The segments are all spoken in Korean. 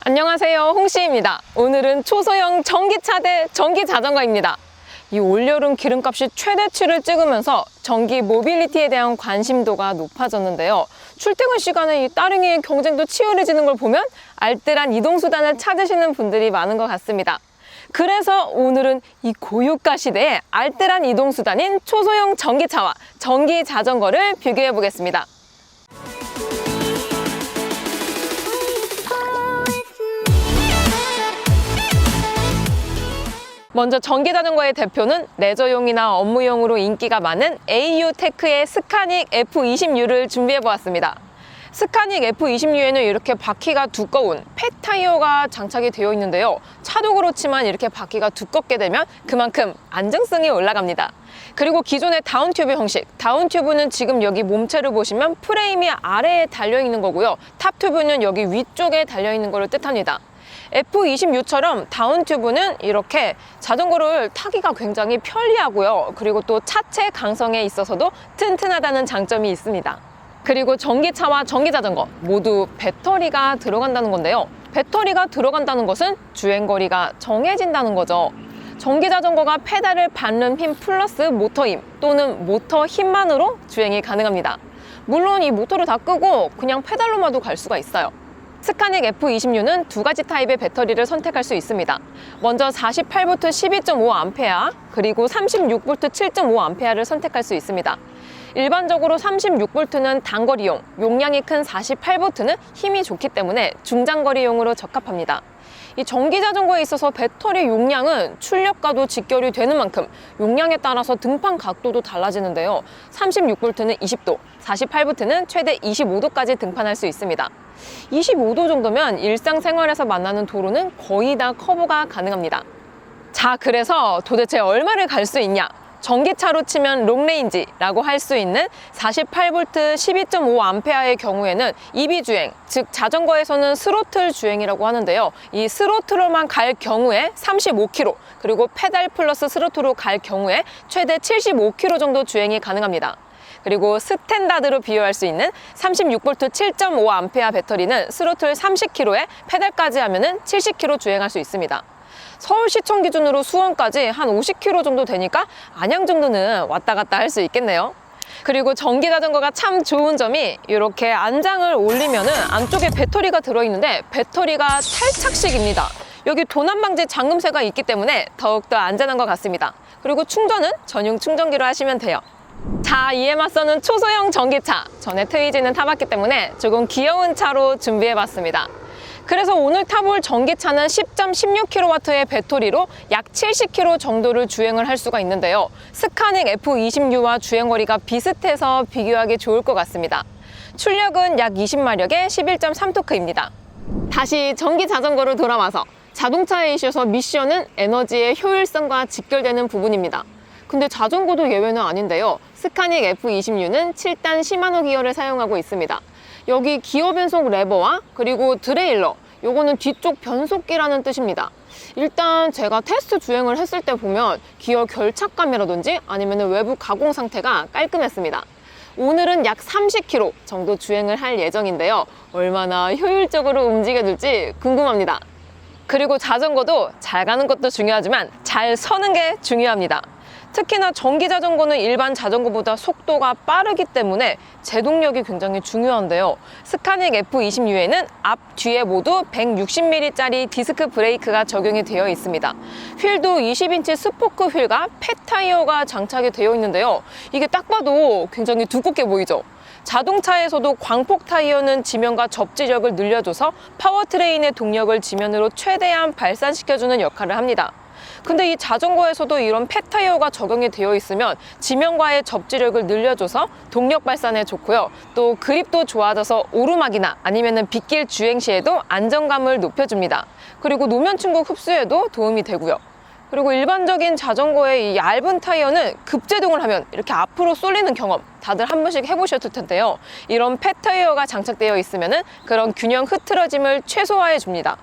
안녕하세요, 홍씨입니다. 오늘은 초소형 전기차 대 전기자전거입니다. 이 올여름 기름값이 최대치를 찍으면서 전기 모빌리티에 대한 관심도가 높아졌는데요. 출퇴근 시간에 이 따릉이의 경쟁도 치열해지는 걸 보면 알뜰한 이동수단을 찾으시는 분들이 많은 것 같습니다. 그래서 오늘은 이 고유가 시대에 알뜰한 이동수단인 초소형 전기차와 전기자전거를 비교해 보겠습니다. 먼저 전기자전거의 대표는 레저용이나 업무용으로 인기가 많은 AU테크의 스카닉 F20U를 준비해보았습니다. 스카닉 F20U에는 이렇게 바퀴가 두꺼운 펫 타이어가 장착이 되어 있는데요. 차도 그렇지만 이렇게 바퀴가 두껍게 되면 그만큼 안정성이 올라갑니다. 그리고 기존의 다운튜브 형식, 다운튜브는 지금 여기 몸체를 보시면 프레임이 아래에 달려있는 거고요. 탑튜브는 여기 위쪽에 달려있는 것을 뜻합니다. F20U처럼 다운튜브는 이렇게 자전거를 타기가 굉장히 편리하고요. 그리고 또 차체 강성에 있어서도 튼튼하다는 장점이 있습니다. 그리고 전기차와 전기자전거 모두 배터리가 들어간다는 건데요. 배터리가 들어간다는 것은 주행거리가 정해진다는 거죠. 전기자전거가 페달을 밟는 힘 플러스 모터 힘 또는 모터 힘만으로 주행이 가능합니다. 물론 이 모터를 다 끄고 그냥 페달로만도 갈 수가 있어요. 스카닉 F20U는 두 가지 타입의 배터리를 선택할 수 있습니다. 먼저 48V 12.5A 그리고 36V 7.5A를 선택할 수 있습니다. 일반적으로 36V는 단거리용, 용량이 큰 48V는 힘이 좋기 때문에 중장거리용으로 적합합니다. 이 전기자전거에 있어서 배터리 용량은 출력과도 직결이 되는 만큼 용량에 따라서 등판 각도도 달라지는데요. 36V는 20도, 48V는 최대 25도까지 등판할 수 있습니다. 25도 정도면 일상생활에서 만나는 도로는 거의 다 커버가 가능합니다. 자, 그래서 도대체 얼마를 갈 수 있냐? 전기차로 치면 롱레인지라고 할 수 있는 48V 12.5A의 경우에는 EV 주행, 즉 자전거에서는 스로틀 주행이라고 하는데요. 이 스로틀로만 갈 경우에 35km, 그리고 페달 플러스 스로틀로 갈 경우에 최대 75km 정도 주행이 가능합니다. 그리고 스탠다드로 비교할 수 있는 36V 7.5A 배터리는 스로틀 30km에 페달까지 하면 70km 주행할 수 있습니다. 서울시청 기준으로 수원까지 한 50km 정도 되니까 안양 정도는 왔다 갔다 할 수 있겠네요. 그리고 전기자전거가 참 좋은 점이 이렇게 안장을 올리면은 안쪽에 배터리가 들어있는데 배터리가 탈착식입니다. 여기 도난방지 잠금쇠가 있기 때문에 더욱더 안전한 것 같습니다. 그리고 충전은 전용 충전기로 하시면 돼요. 자, 이에 맞서는 초소형 전기차. 전에 트위지는 타봤기 때문에 조금 귀여운 차로 준비해봤습니다. 그래서 오늘 타볼 전기차는 10.16kW의 배터리로 약 70km 정도를 주행을 할 수가 있는데요. 스카닉 F20U와 주행거리가 비슷해서 비교하기 좋을 것 같습니다. 출력은 약 20마력의 11.3토크입니다. 다시 전기자전거로 돌아와서 자동차에 있어서 미션은 에너지의 효율성과 직결되는 부분입니다. 근데 자전거도 예외는 아닌데요. 스카닉 F20U는 7단 시마노 기어를 사용하고 있습니다. 여기 기어 변속 레버와 그리고 드레일러, 요거는 뒤쪽 변속기라는 뜻입니다. 일단 제가 테스트 주행을 했을 때 보면 기어 결착감이라든지 아니면 외부 가공 상태가 깔끔했습니다. 오늘은 약 30km 정도 주행을 할 예정인데요. 얼마나 효율적으로 움직여줄지 궁금합니다. 그리고 자전거도 잘 가는 것도 중요하지만 잘 서는 게 중요합니다. 특히나 전기자전거는 일반 자전거보다 속도가 빠르기 때문에 제동력이 굉장히 중요한데요. 스카닉 F20U에는 앞, 뒤에 모두 160mm짜리 디스크 브레이크가 적용이 되어 있습니다. 휠도 20인치 스포크 휠과 펫 타이어가 장착이 되어 있는데요. 이게 딱 봐도 굉장히 두껍게 보이죠? 자동차에서도 광폭 타이어는 지면과 접지력을 늘려줘서 파워트레인의 동력을 지면으로 최대한 발산시켜주는 역할을 합니다. 근데 이 자전거에서도 이런 펫 타이어가 적용이 되어 있으면 지면과의 접지력을 늘려줘서 동력 발산에 좋고요. 또 그립도 좋아져서 오르막이나 아니면 빗길 주행 시에도 안정감을 높여줍니다. 그리고 노면 충격 흡수에도 도움이 되고요. 그리고 일반적인 자전거의 이 얇은 타이어는 급제동을 하면 이렇게 앞으로 쏠리는 경험 다들 한 번씩 해보셨을 텐데요. 이런 펫 타이어가 장착되어 있으면 그런 균형 흐트러짐을 최소화해 줍니다.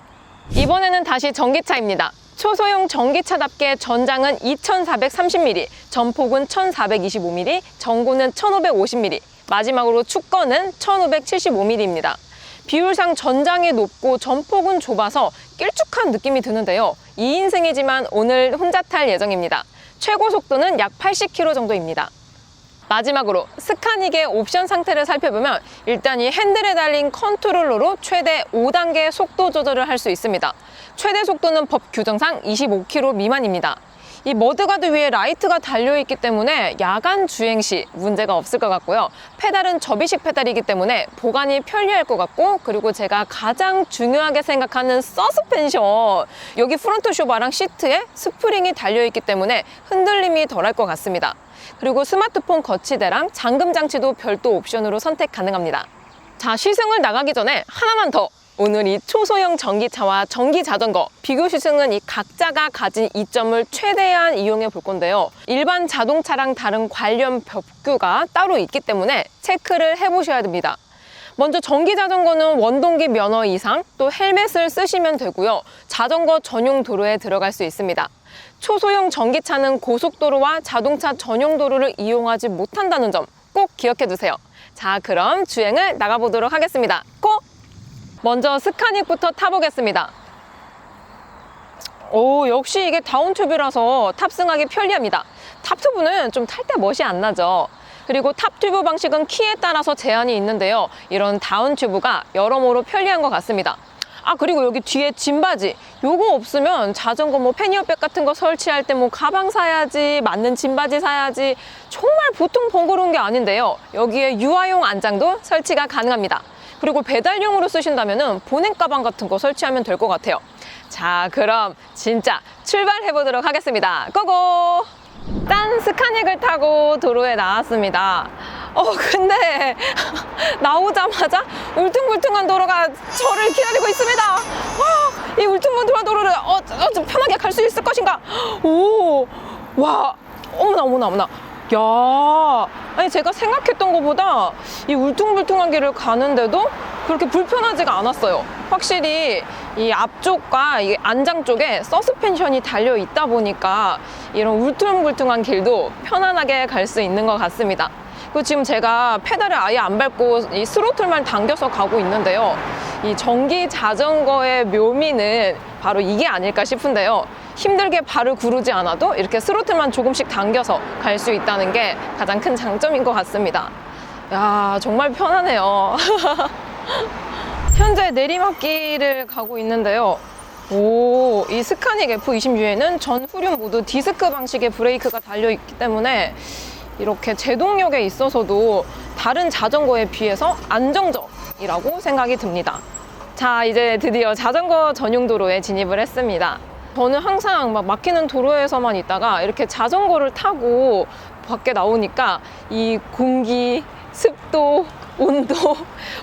이번에는 다시 전기차입니다. 초소형 전기차답게 전장은 2430mm, 전폭은 1425mm, 전고는 1550mm, 마지막으로 축거는 1575mm입니다. 비율상 전장이 높고 전폭은 좁아서 길쭉한 느낌이 드는데요. 2인승이지만 오늘 혼자 탈 예정입니다. 최고 속도는 약 80km 정도입니다. 마지막으로 스카닉의 옵션 상태를 살펴보면 일단 이 핸들에 달린 컨트롤러로 최대 5단계 속도 조절을 할 수 있습니다. 최대 속도는 법 규정상 25km 미만입니다. 이 머드가드 위에 라이트가 달려있기 때문에 야간 주행 시 문제가 없을 것 같고요. 페달은 접이식 페달이기 때문에 보관이 편리할 것 같고, 그리고 제가 가장 중요하게 생각하는 서스펜션, 여기 프론트 쇼바랑 시트에 스프링이 달려있기 때문에 흔들림이 덜할 것 같습니다. 그리고 스마트폰 거치대랑 잠금 장치도 별도 옵션으로 선택 가능합니다. 자, 시승을 나가기 전에 하나만 더! 오늘 이 초소형 전기차와 전기자전거 비교 시승은 이 각자가 가진 이점을 최대한 이용해 볼 건데요. 일반 자동차랑 다른 관련 법규가 따로 있기 때문에 체크를 해보셔야 됩니다. 먼저 전기자전거는 원동기 면허 이상, 또 헬멧을 쓰시면 되고요. 자전거 전용 도로에 들어갈 수 있습니다. 초소형 전기차는 고속도로와 자동차 전용 도로를 이용하지 못한다는 점 꼭 기억해 두세요. 자, 그럼 주행을 나가보도록 하겠습니다. 고! 먼저 스카닉부터 타보겠습니다. 오, 역시 이게 다운튜브라서 탑승하기 편리합니다. 탑튜브는 좀 탈 때 멋이 안 나죠. 그리고 탑튜브 방식은 키에 따라서 제한이 있는데요. 이런 다운튜브가 여러모로 편리한 것 같습니다. 아, 그리고 여기 뒤에 짐바지, 요거 없으면 자전거 뭐 패니어백 같은 거 설치할 때 뭐 가방 사야지, 맞는 짐바지 사야지, 정말 보통 번거로운 게 아닌데요. 여기에 유아용 안장도 설치가 가능합니다. 그리고 배달용으로 쓰신다면 보냉 가방 같은 거 설치하면 될 것 같아요. 자, 그럼 진짜 출발해 보도록 하겠습니다. 고고! 짠! 스카닉을 타고 도로에 나왔습니다. 근데 나오자마자 울퉁불퉁한 도로가 저를 기다리고 있습니다. 이 울퉁불퉁한 도로를 좀 편하게 갈 수 있을 것인가? 오, 와, 어머나. 야, 아니 제가 생각했던 것보다 이 울퉁불퉁한 길을 가는데도 그렇게 불편하지가 않았어요. 확실히 이 앞쪽과 이 안장 쪽에 서스펜션이 달려 있다 보니까 이런 울퉁불퉁한 길도 편안하게 갈 수 있는 것 같습니다. 그리고 지금 제가 페달을 아예 안 밟고 이 스로틀만 당겨서 가고 있는데요. 이 전기 자전거의 묘미는 바로 이게 아닐까 싶은데요. 힘들게 발을 구르지 않아도 이렇게 스로틀만 조금씩 당겨서 갈 수 있다는 게 가장 큰 장점인 것 같습니다. 야, 정말 편하네요. 현재 내리막길을 가고 있는데요. 오, 이 스카닉 F20U에는 전 후륜 모두 디스크 방식의 브레이크가 달려있기 때문에 이렇게 제동력에 있어서도 다른 자전거에 비해서 안정적이라고 생각이 듭니다. 자, 이제 드디어 자전거 전용 도로에 진입을 했습니다. 저는 항상 막 막히는 도로에서만 있다가 이렇게 자전거를 타고 밖에 나오니까 이 공기, 습도, 온도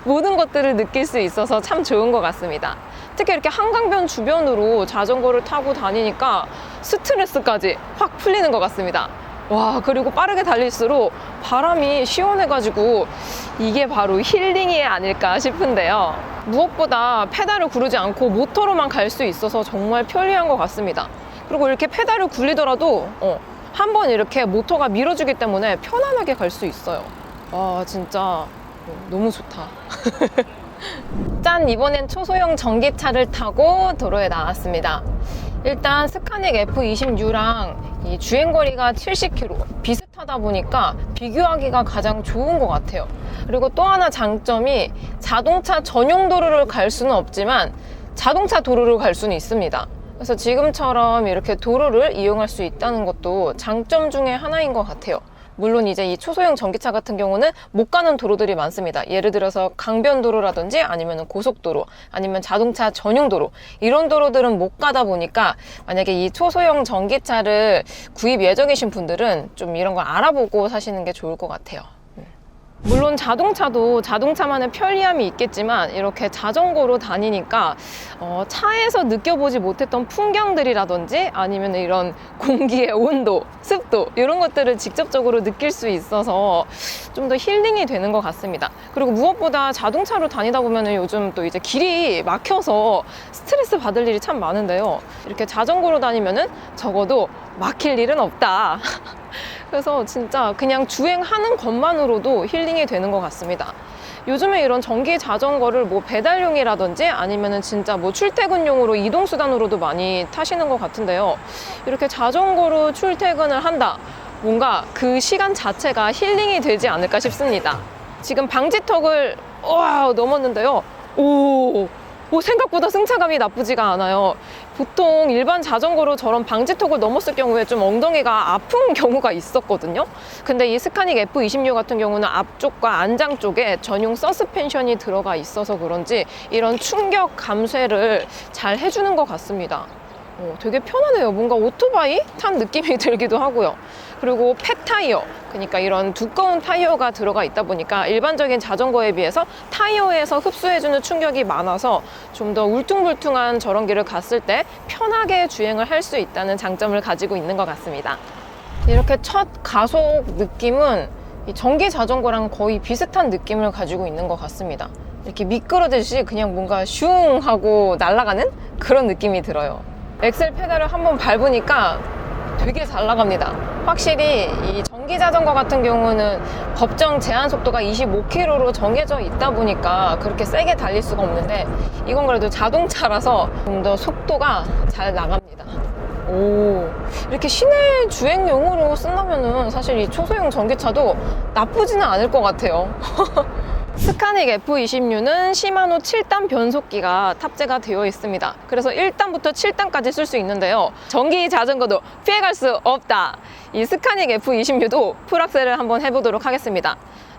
모든 것들을 느낄 수 있어서 참 좋은 것 같습니다. 특히 이렇게 한강변 주변으로 자전거를 타고 다니니까 스트레스까지 확 풀리는 것 같습니다. 와, 그리고 빠르게 달릴수록 바람이 시원해가지고 이게 바로 힐링이 아닐까 싶은데요. 무엇보다 페달을 구르지 않고 모터로만 갈 수 있어서 정말 편리한 것 같습니다. 그리고 이렇게 페달을 굴리더라도 한번 이렇게 모터가 밀어주기 때문에 편안하게 갈 수 있어요. 와, 진짜 너무 좋다. 짠! 이번엔 초소형 전기차를 타고 도로에 나왔습니다. 일단 스카닉 F20U랑 이 주행거리가 70km 비슷하다 보니까 비교하기가 가장 좋은 것 같아요. 그리고 또 하나 장점이 자동차 전용 도로를 갈 수는 없지만 자동차 도로를 갈 수는 있습니다. 그래서 지금처럼 이렇게 도로를 이용할 수 있다는 것도 장점 중에 하나인 것 같아요. 물론 이제 이 초소형 전기차 같은 경우는 못 가는 도로들이 많습니다. 예를 들어서 강변도로라든지 아니면 고속도로, 아니면 자동차 전용 도로, 이런 도로들은 못 가다 보니까 만약에 이 초소형 전기차를 구입 예정이신 분들은 좀 이런 걸 알아보고 사시는 게 좋을 것 같아요. 물론 자동차도 자동차만의 편리함이 있겠지만 이렇게 자전거로 다니니까 차에서 느껴보지 못했던 풍경들이라든지 아니면 이런 공기의 온도, 습도 이런 것들을 직접적으로 느낄 수 있어서 좀 더 힐링이 되는 것 같습니다. 그리고 무엇보다 자동차로 다니다 보면 요즘 또 이제 길이 막혀서 스트레스 받을 일이 참 많은데요. 이렇게 자전거로 다니면은 적어도 막힐 일은 없다. 그래서 진짜 그냥 주행하는 것만으로도 힐링이 되는 것 같습니다. 요즘에 이런 전기 자전거를 뭐 배달용이라든지 아니면은 진짜 뭐 출퇴근용으로 이동수단으로도 많이 타시는 것 같은데요. 이렇게 자전거로 출퇴근을 한다. 뭔가 그 시간 자체가 힐링이 되지 않을까 싶습니다. 지금 방지턱을 넘었는데요. 생각보다 승차감이 나쁘지가 않아요. 보통 일반 자전거로 저런 방지턱을 넘었을 경우에 좀 엉덩이가 아픈 경우가 있었거든요. 근데 이 스카닉 F26 같은 경우는 앞쪽과 안장 쪽에 전용 서스펜션이 들어가 있어서 그런지 이런 충격 감쇄를 잘 해주는 것 같습니다. 되게 편하네요. 뭔가 오토바이 탄 느낌이 들기도 하고요. 그리고 폐타이어, 그러니까 이런 두꺼운 타이어가 들어가 있다 보니까 일반적인 자전거에 비해서 타이어에서 흡수해주는 충격이 많아서 좀 더 울퉁불퉁한 저런 길을 갔을 때 편하게 주행을 할 수 있다는 장점을 가지고 있는 것 같습니다. 이렇게 첫 가속 느낌은 이 전기 자전거랑 거의 비슷한 느낌을 가지고 있는 것 같습니다. 이렇게 미끄러지듯이 그냥 뭔가 슝 하고 날아가는 그런 느낌이 들어요. 엑셀 페달을 한번 밟으니까 되게 잘 나갑니다. 확실히 이 전기 자전거 같은 경우는 법정 제한 속도가 25km로 정해져 있다 보니까 그렇게 세게 달릴 수가 없는데 이건 그래도 자동차라서 좀 더 속도가 잘 나갑니다. 이렇게 시내 주행용으로 쓴다면은 사실 이 초소형 전기차도 나쁘지는 않을 것 같아요. 스카닉 F26는 시마노 7단 변속기가 탑재가 되어 있습니다. 그래서 1단부터 7단까지 쓸 수 있는데요. 전기 자전거도 피해갈 수 없다. 이 스카닉 F26도 풀악셀을 한번 해보도록 하겠습니다.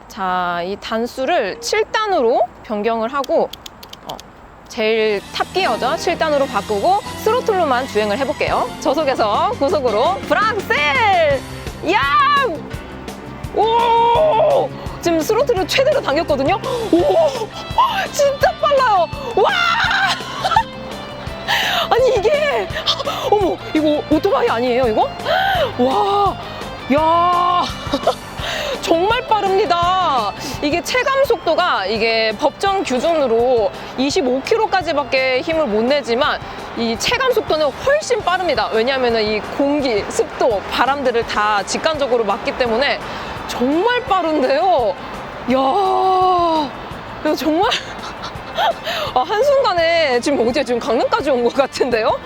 자, 이 단수를 7단으로 변경을 하고 제일 탑기어죠. 7단으로 바꾸고 스로틀로만 주행을 해볼게요. 저속에서 고속으로 풀악셀! 야! 오! 지금 스로틀을 최대로 당겼거든요. 진짜 빨라요. 와! 아니 이게 어머, 이거 오토바이 아니에요, 이거? 와! 야! 정말 빠릅니다. 이게 체감 속도가 이게 법정 규준으로 25km까지밖에 힘을 못 내지만 이 체감 속도는 훨씬 빠릅니다. 왜냐하면 이 공기, 습도, 바람들을 다 직관적으로 막기 때문에 정말 빠른데요. 야, 정말 한순간에 지금 어디야? 지금 강릉까지 온 것 같은데요?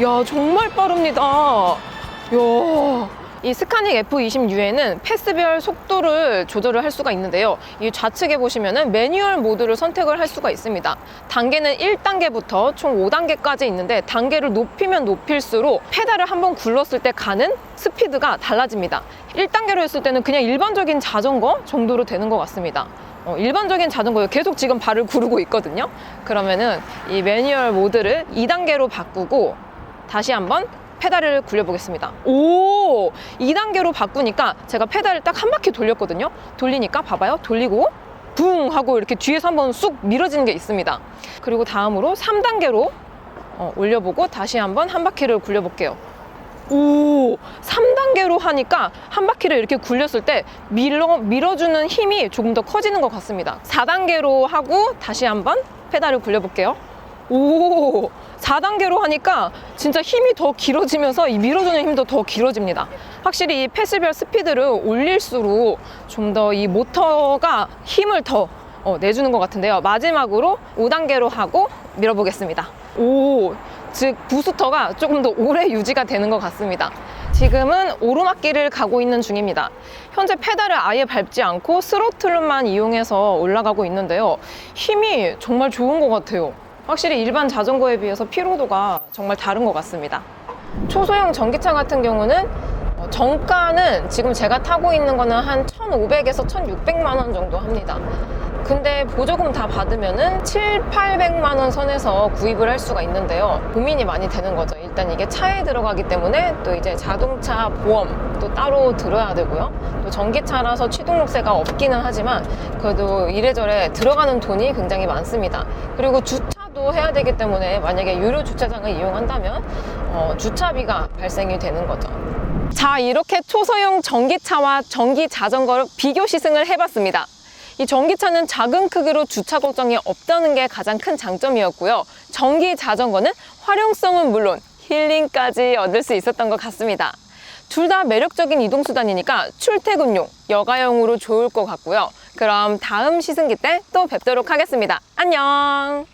야, 정말 빠릅니다. 야. 이 스카닉 F26에는 패스별 속도를 조절을 할 수가 있는데요. 이 좌측에 보시면은 매뉴얼 모드를 선택을 할 수가 있습니다. 단계는 1단계부터 총 5단계까지 있는데 단계를 높이면 높일수록 페달을 한번 굴렀을 때 가는 스피드가 달라집니다. 1단계로 했을 때는 그냥 일반적인 자전거 정도로 되는 것 같습니다. 일반적인 자전거에 계속 지금 발을 구르고 있거든요. 그러면은 이 매뉴얼 모드를 2단계로 바꾸고 다시 한번 페달을 굴려보겠습니다. 2단계로 바꾸니까 제가 페달을 딱 한 바퀴 돌렸거든요. 돌리니까 봐봐요. 돌리고 붕 하고 이렇게 뒤에서 한번 쑥 밀어지는 게 있습니다. 그리고 다음으로 3단계로 올려보고 다시 한번 한 바퀴를 굴려볼게요. 3단계로 하니까 한 바퀴를 이렇게 굴렸을 때 밀어주는 힘이 조금 더 커지는 것 같습니다. 4단계로 하고 다시 한번 페달을 굴려볼게요. 4단계로 하니까 진짜 힘이 더 길어지면서 이 밀어주는 힘도 더 길어집니다. 확실히 이 패스별 스피드를 올릴수록 좀 더 이 모터가 힘을 더 내주는 것 같은데요. 마지막으로 5단계로 하고 밀어보겠습니다. 즉 부스터가 조금 더 오래 유지가 되는 것 같습니다. 지금은 오르막길을 가고 있는 중입니다. 현재 페달을 아예 밟지 않고 스로틀만 이용해서 올라가고 있는데요. 힘이 정말 좋은 것 같아요. 확실히 일반 자전거에 비해서 피로도가 정말 다른 것 같습니다. 초소형 전기차 같은 경우는 정가는 지금 제가 타고 있는 거는 한 1,500에서 1,600만 원 정도 합니다. 근데 보조금 다 받으면은 700~800만 원 선에서 구입을 할 수가 있는데요. 고민이 많이 되는 거죠. 일단 이게 차에 들어가기 때문에 또 이제 자동차 보험도 따로 들어야 되고요. 또 전기차라서 취등록세가 없기는 하지만 그래도 이래저래 들어가는 돈이 굉장히 많습니다. 그리고 주차도 해야 되기 때문에 만약에 유료 주차장을 이용한다면 주차비가 발생이 되는 거죠. 자, 이렇게 초소형 전기차와 전기 자전거를 비교 시승을 해봤습니다. 이 전기차는 작은 크기로 주차 걱정이 없다는 게 가장 큰 장점이었고요. 전기 자전거는 활용성은 물론 힐링까지 얻을 수 있었던 것 같습니다. 둘 다 매력적인 이동수단이니까 출퇴근용, 여가용으로 좋을 것 같고요. 그럼 다음 시승기 때 또 뵙도록 하겠습니다. 안녕!